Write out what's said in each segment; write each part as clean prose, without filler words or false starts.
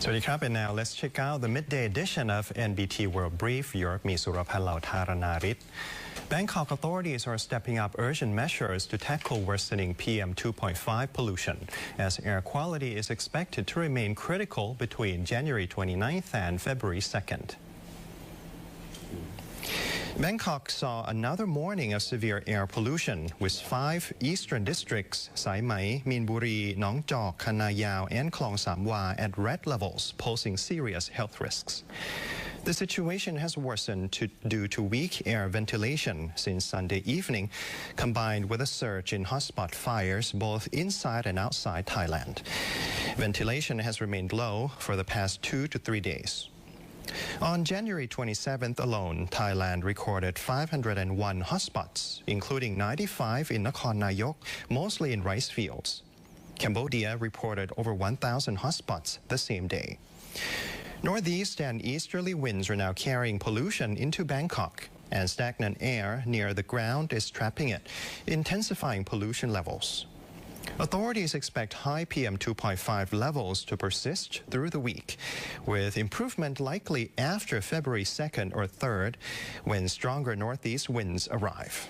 สวัสดีครับ and now let's check out the midday edition of NBT World Brief. ยุโรปมีสุรพันธ์เหล่าธารณาริศ Bangkok authorities are stepping up urgent measures to tackle worsening PM 2.5 pollution, as air quality is expected to remain critical between January 29th and February 2nd. Bangkok saw another morning of severe air pollution, with 5 eastern districts, Sai Mai, Minburi, Nong Jok, Kanayao, and Klong Samwa at red levels, posing serious health risks. The situation has worsened due to weak air ventilation since Sunday evening, combined with a surge in hotspot fires both inside and outside Thailand. Ventilation has remained low for the past 2 to 3 days. On January 27th alone, Thailand recorded 501 hotspots, including 95 in Nakhon Nayok, mostly in rice fields. Cambodia reported over 1,000 hotspots the same day. Northeast and easterly winds are now carrying pollution into Bangkok, and stagnant air near the ground is trapping it, intensifying pollution levels. Authorities expect high PM 2.5 levels to persist through the week, with improvement likely after February 2nd or 3rd, when stronger northeast winds arrive.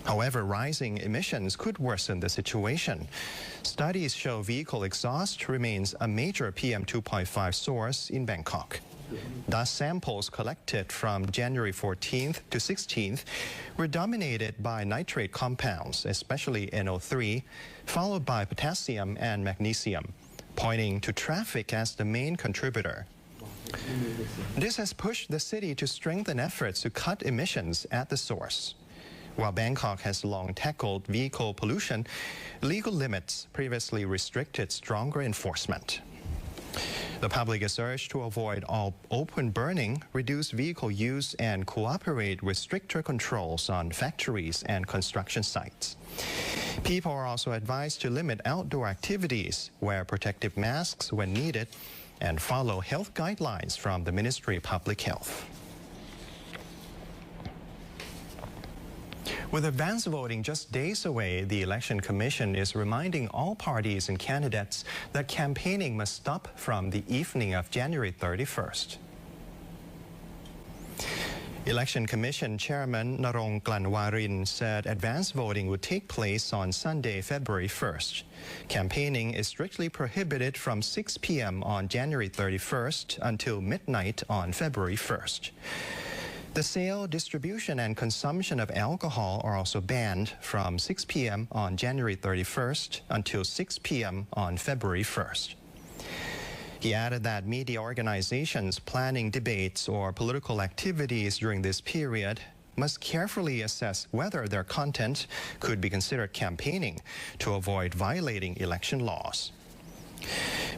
However, rising emissions could worsen the situation. Studies show vehicle exhaust remains a major PM 2.5 source in Bangkok. Dust samples collected from January 14th to 16th were dominated by nitrate compounds, especially NO3, followed by potassium and magnesium, pointing to traffic as the main contributor. This has pushed the city to strengthen efforts to cut emissions at the source. While Bangkok has long tackled vehicle pollution, legal limits previously restricted stronger enforcement. The public is urged to avoid all open burning, reduce vehicle use, and cooperate with stricter controls on factories and construction sites. People are also advised to limit outdoor activities, wear protective masks when needed, and follow health guidelines from the Ministry of Public Health. With advance voting just days away, the Election Commission is reminding all parties and candidates that campaigning must stop from the evening of January 31st. Election Commission Chairman Narong Klanwarin said advance voting would take place on Sunday, February 1st. Campaigning is strictly prohibited from 6 p.m. on January 31st until midnight on February 1st. The sale, distribution, and consumption of alcohol are also banned from 6 p.m. on January 31st until 6 p.m. on February 1st. He added that media organizations planning debates or political activities during this period must carefully assess whether their content could be considered campaigning to avoid violating election laws.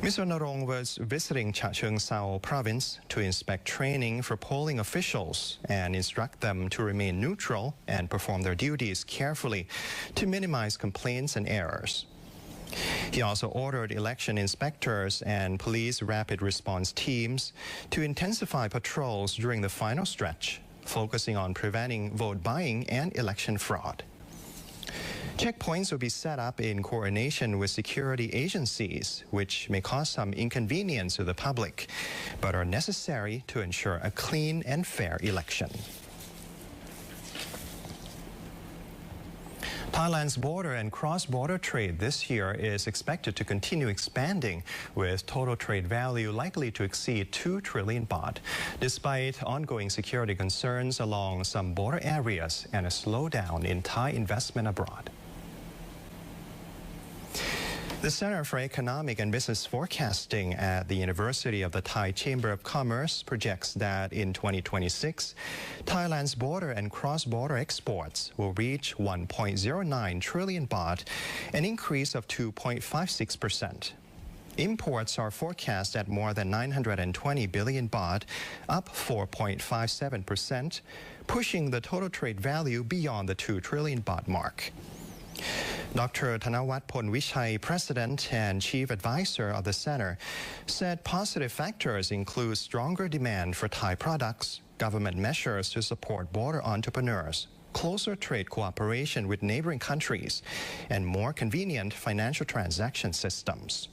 Mr. Narong was visiting Cha Cheong Sao province to inspect training for polling officials and instruct them to remain neutral and perform their duties carefully to minimize complaints and errors. He also ordered election inspectors and police rapid response teams to intensify patrols during the final stretch, focusing on preventing vote buying and election fraud. Checkpoints will be set up in coordination with security agencies, which may cause some inconvenience to the public, but are necessary to ensure a clean and fair election. Thailand's border and cross-border trade this year is expected to continue expanding, with total trade value likely to exceed 2 trillion baht, despite ongoing security concerns along some border areas and a slowdown in Thai investment abroad. The Center for Economic and Business Forecasting at the University of the Thai Chamber of Commerce projects that in 2026, Thailand's border and cross-border exports will reach 1.09 trillion baht, an increase of 2.56%. Imports are forecast at more than 920 billion baht, up 4.57%, pushing the total trade value beyond the 2 trillion baht mark. Dr. Thanawat Phonvichai, President and Chief Advisor of the Center, said positive factors include stronger demand for Thai products, government measures to support border entrepreneurs, closer trade cooperation with neighboring countries, and more convenient financial transaction systems.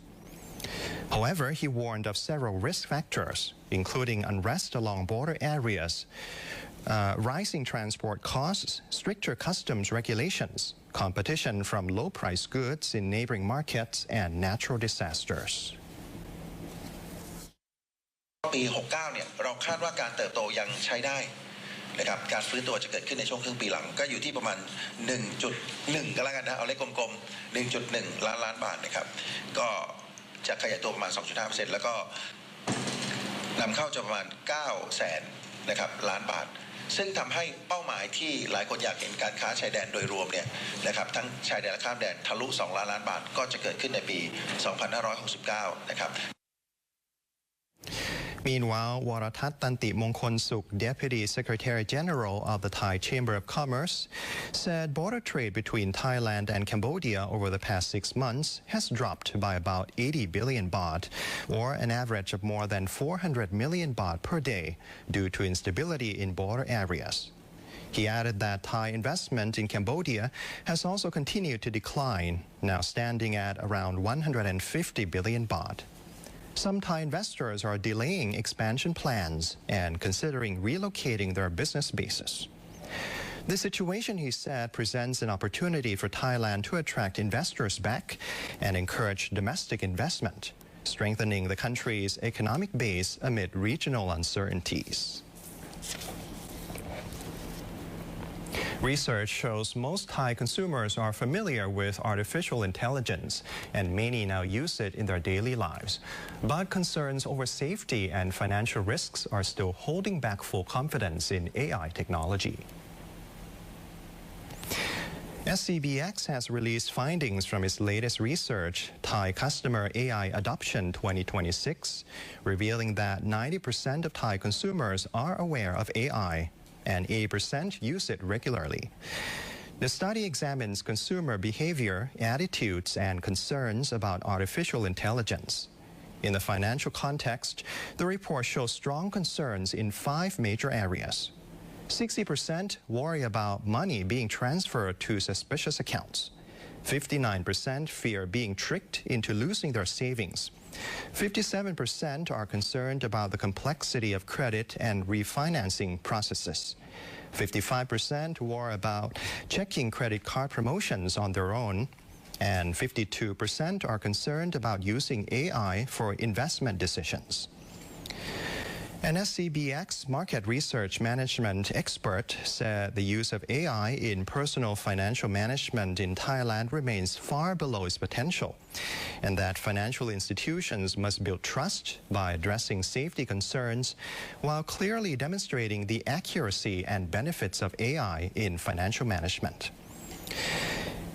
However, he warned of several risk factors, including unrest along border areas, rising transport costs, stricter customs regulations, competition from low-price goods in neighboring markets, and natural disasters. ปี 69 เนี่ยเราคาดว่าการเติบโตยังใช้ได้นะครับการฟื้นตัวจะเกิดขึ้นในช่วงครึ่งปีหลังก็อยู่ที่ประมาณ 1.1 ก็แล้วกันนะเอาเลขกลมๆ 1.1 ล้านบาทนะครับก็จะขยายตัวประมาณ 2.5% แล้วก็นำเข้าจะประมาณ 900,000 นะครับล้านบาทซึ่งทำให้เป้าหมายที่หลายคนอยากเห็นการค้าชายแดนโดยรวมเนี่ยนะครับทั้งชายแดนและข้ามแดนทะลุ 2 ล้านบาทก็จะเกิดขึ้นในปี 2569 นะครับ Meanwhile, Waratat Tanti Mongkonsuk, Deputy Secretary General of the Thai Chamber of Commerce, said border trade between Thailand and Cambodia over the past 6 months has dropped by about 80 billion baht, or an average of more than 400 million baht per day, due to instability in border areas. He added that Thai investment in Cambodia has also continued to decline, now standing at around 150 billion baht. Some Thai investors are delaying expansion plans and considering relocating their business bases. This situation, he said, presents an opportunity for Thailand to attract investors back and encourage domestic investment, strengthening the country's economic base amid regional uncertainties. Research shows most Thai consumers are familiar with artificial intelligence and many now use it in their daily lives. But concerns over safety and financial risks are still holding back full confidence in AI technology. SCBX has released findings from its latest research, Thai Customer AI Adoption 2026, revealing that 90% of Thai consumers are aware of AI, and 80% use it regularly. The study examines consumer behavior, attitudes, and concerns about artificial intelligence. In the financial context, the report shows strong concerns in 5 major areas. 60% worry about money being transferred to suspicious accounts. 59% fear being tricked into losing their savings. 57% are concerned about the complexity of credit and refinancing processes. 55% worry about checking credit card promotions on their own. And 52% are concerned about using AI for investment decisions. An SCBX market research management expert said the use of AI in personal financial management in Thailand remains far below its potential, and that financial institutions must build trust by addressing safety concerns while clearly demonstrating the accuracy and benefits of AI in financial management.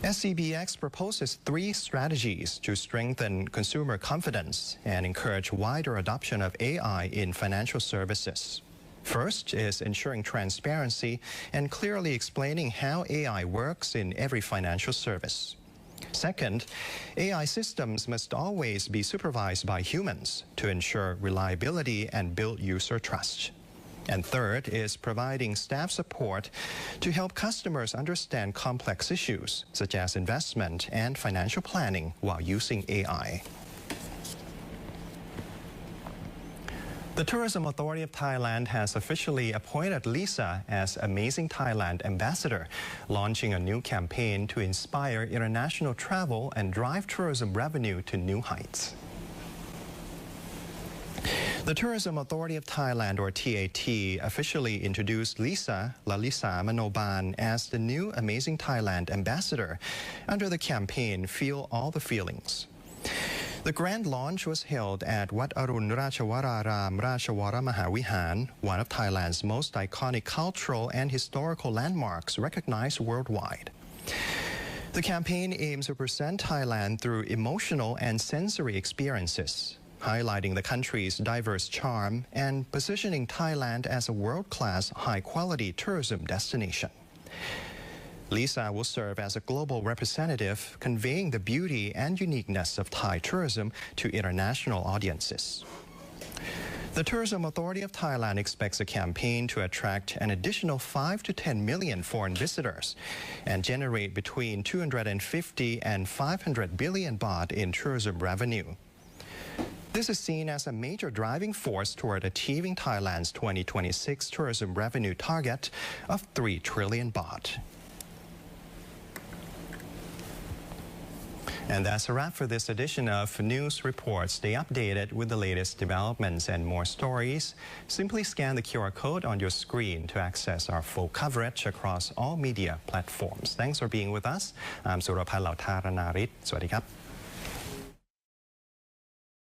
SCBX proposes 3 strategies to strengthen consumer confidence and encourage wider adoption of AI in financial services. First is ensuring transparency and clearly explaining how AI works in every financial service. Second, AI systems must always be supervised by humans to ensure reliability and build user trust. And third is providing staff support to help customers understand complex issues such as investment and financial planning while using AI. The Tourism Authority of Thailand has officially appointed Lisa as Amazing Thailand Ambassador, launching a new campaign to inspire international travel and drive tourism revenue to new heights. The Tourism Authority of Thailand, or TAT, officially introduced Lalisa Manoban as the new Amazing Thailand Ambassador under the campaign Feel All the Feelings. The grand launch was held at Wat Arun Rachawararam Rachawara Mahavihan, one of Thailand's most iconic cultural and historical landmarks recognized worldwide. The campaign aims to present Thailand through emotional and sensory experiences, highlighting the country's diverse charm and positioning Thailand as a world-class, high-quality tourism destination. Lisa will serve as a global representative, conveying the beauty and uniqueness of Thai tourism to international audiences. The Tourism Authority of Thailand expects the campaign to attract an additional 5 to 10 million foreign visitors and generate between 250 and 500 billion baht in tourism revenue. This is seen as a major driving force toward achieving Thailand's 2026 tourism revenue target of 3 trillion baht. And that's a wrap for this edition of News Reports. Stay updated with the latest developments and more stories. Simply scan the QR code on your screen to access our full coverage across all media platforms. Thanks for being with us. I'm Suraphat Lautharanarit. สวัสดีครับ